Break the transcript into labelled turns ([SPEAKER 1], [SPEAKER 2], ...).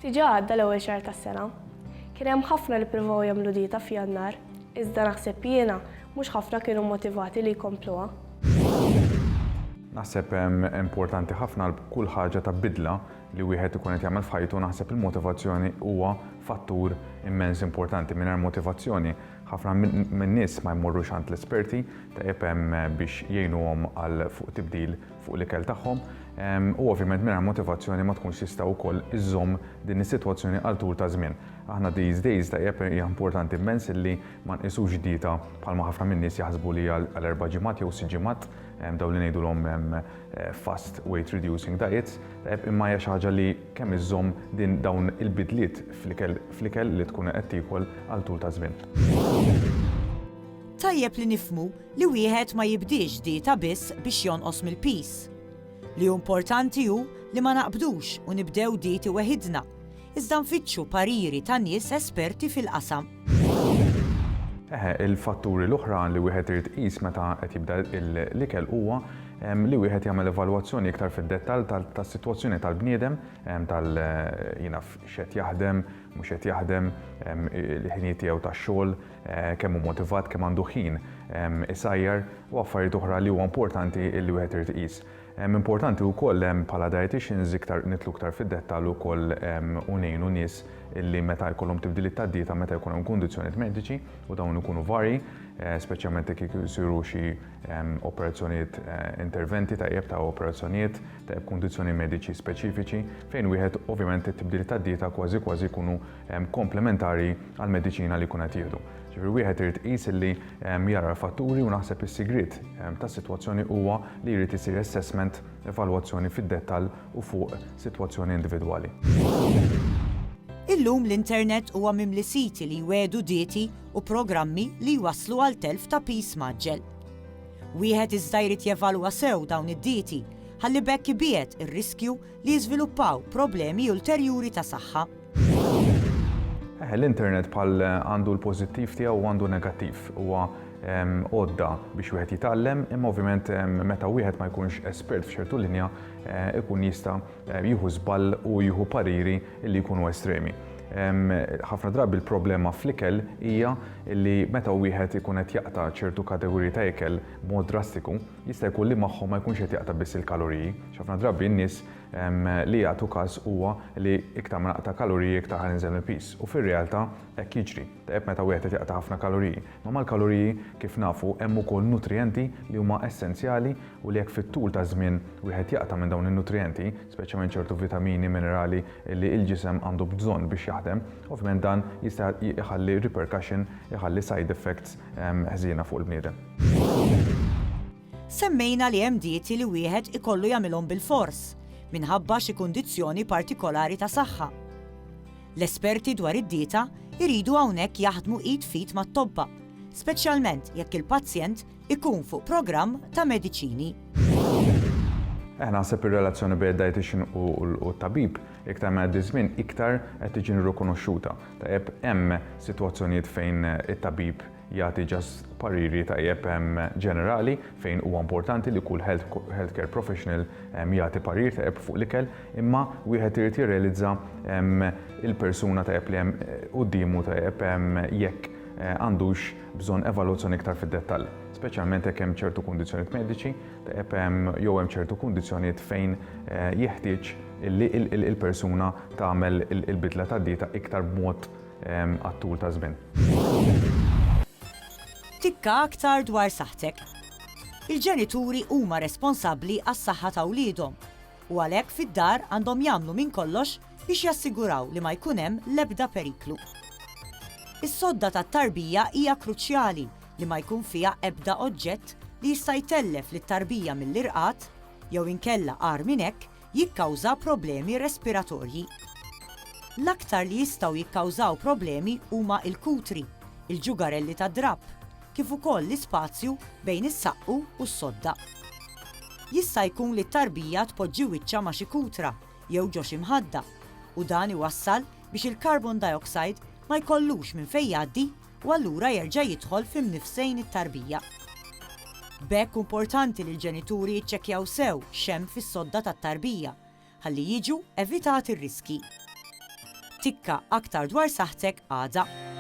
[SPEAKER 1] Diġà għadda l-ewwel xahar tas-sena. Kien hemm ħafna li ppruvaw jagħmlu dieta f'Jannar, iżda naħseb jiena mhux ħafna kienu mmotivati li jkompluha.
[SPEAKER 2] Naħseb importanti ħafna kull ħaġa ta' bidla li wieħed ikun qed jagħmel f'ħajtu, naħseb il-motivazzjoni huwa fattur immens importanti. Mingħajr motivazzjoni ħafna minn nies ma jmorrux għand l-esperti biex jgħinuhom għal fuq tibdil fuq l-ikel tagħhom. U ovvjament mingħajr motivazzjoni ma tkunx tista' wkoll iżżomm din is-sitwazzjoni għal tul ta' żmien. Aħna these days hija importanti immens illi ma nqisux dieta bħalma ħafna minn nies jaħsbu li għal 4 ġimgħat jew 6 ġimgħat dawn li ngħidulhom fast weight reducing diets, imma hija xi ħaġa li kemm iżżomm din dawn il-bidliet fl-ikel li tkun qed tiekol għal tul ta' żmien.
[SPEAKER 3] Tajjeb li nifhmu li wieħed ma jibdiex dieta biss biex jonqos mill-peace. Li importanti hu li ma naqbdux u nibdew dieti weħidna, iżda nfittxu pariri ta' nies esperti fil-qasam.
[SPEAKER 2] Il-fatturi l-oħra li wieħed irid qis meta qed jibda l-ikel huwa li wieħed jagħmel evalwazzjoni iktar fid-dettall tas-sitwazzjoni tal-bniedem, x'qed jaħdem, mhux qed jaħdem, il-ħinijiet tiegħu tax-xogħol, kemm hu motivat, kemm għandu ħin isajjar u affarijiet oħra li huwa importanti li wieħed irid iqis. Importanti wkoll bħala dietitians nitlu iktar fid-dettall ukoll u ngħinu nies illi meta jkollhom tibdiliet tad-dieta meta jkun hemm kundizzjonijiet mediċi u dawn ikunu varji, speċjalment jekk jsiru xi operazzjonijiet interventi ta' operazzjonijiet ta' kundizzjoni mediċi speċifiċi fejn wieħed ovvjament it-tibdiliet tad-dieta kważi jkunu komplementari għall-mediċina li jkun qed jieħdu. Ġifieri wieħed irid qis illi jara l-fatturi u naħseb is-sigriet tas-sitwazzjoni huwa li jrid isir assessment, evalwazzjoni fid-dettall u fuq sitwazzjoni individwali.
[SPEAKER 3] Illum l-internet huwa mimli siti li jwedu dieti u programmi li jwasslu għal telf ta' peace maġġel. Wieħed iżda jrid jevalwa sew dawn id-dieti ħalli bekk ibiegħed ir-riskju li jiżviluppaw problemi ulterjuri ta' saħħa.
[SPEAKER 2] L-internet bħal għandu l-pożittiv tiegħu u għandu negattiv. Huwa għodda biex wieħed jitgħallem, imma ovvjament meta wieħed ma jkunx espert f'ċertu linja ikun jista' jieħu żball u jieħu pariri li jkunu estremi. Ħafna drabi l-problema fl-ikel hija li meta wieħed ikun qed jaqta' ċertu kategoriji ta' ikel b'mod drastiku, jista' jkun li magħhom ma jkunx qed jaqta' biss il-kaloriji. Ħafna drabi n-nies li jagħtu każ huwa li iktar ma naqta' kaloriji iktar ħaninżel il-peace. U fir-realtà hekk jiġri. Meta wieħed qed jaqta' ħafna kaloriji. Ma mal-kaloriji kif nafu hemm ukoll nutrijenti li huma essenzjali u li jekk fit-tul ta' żmien wieħed jaqta' minn dawn in-nutrijenti, speċjalment ċertu vitamini, minerali li l-ġisem għandu bżonn biex jaħdem, ovvjament dan jista' jħalli repercussion, jħalli side effects ħżiena fuq il-bniedem.
[SPEAKER 3] Semmejna li hemm dieti li wieħed ikollu jagħmilhom bil-fors minħabba xi kundizzjoni partikolari ta' saħħa. L-esperti dwar id-dieta jridu hawnhekk jaħdmu id fit mat-tobba, speċjalment jekk il-pazjent ikun fuq programm ta' mediċini.
[SPEAKER 2] Naħseb ir-relazzjoni bejn id-dietitian u t-tabib iktar ma jgħaddi żmien iktar qed tiġi rikonoxxuta. Hemm sitwazzjonijiet fejn it-tabib jagħti ġast pariri ġenerali fejn huwa importanti li kull healthcare professional jagħti parir fuq l-ikel, imma wieħed irid jirrealizza il-persuna li hemm qudiemu jekk għandux bżonn evalwazzjoni iktar fid-dettall, speċjalment jekk hemm ċertu kundizzjonijiet mediċi, jew hemm ċertu kundizzjonijiet fejn jeħtieġ li il-persuna tagħmel il-bidla tad-dieta iktar b'mod għat-tul ta' żmien.
[SPEAKER 3] Tikka aktar dwar saħħtek. Il-ġenituri huma responsabbli għas-saħħa ta' wliedhom u għalhekk fid-dar għandhom jagħmlu minn kollox biex jassiguraw li ma jkun hemm l-ebda periklu. Is-sodda tat-tarbija hija kruċjali li ma jkun fiha ebda oġġett li jista' jtellef lit-tarbija mill-irqad jew inkella qar minn hekk jikkawża problemi respiratorji. L-aktar li jistgħu jikkawżaw problemi huma l-kutri, il-ġugarelli tad-drapp, kif ukoll l-ispazju bejn is-saqqu u s-sodda. Jista' jkun li t-tarbija tpoġġi wiċċha ma' xi kutra jew ġo xi mħadda u dan iwassal biex il-carbon dioxide ma jkollux minn fejn jgħaddi u allura jerġa' jidħol f'imnifsejn it-tarbija. B'hekk importanti li l-ġenituri jiċċekkjaw sew x'hemm fis-sodda tat-tarbija ħalli jiġu evitati r-riski. tikka aktar dwar saħħtek għada.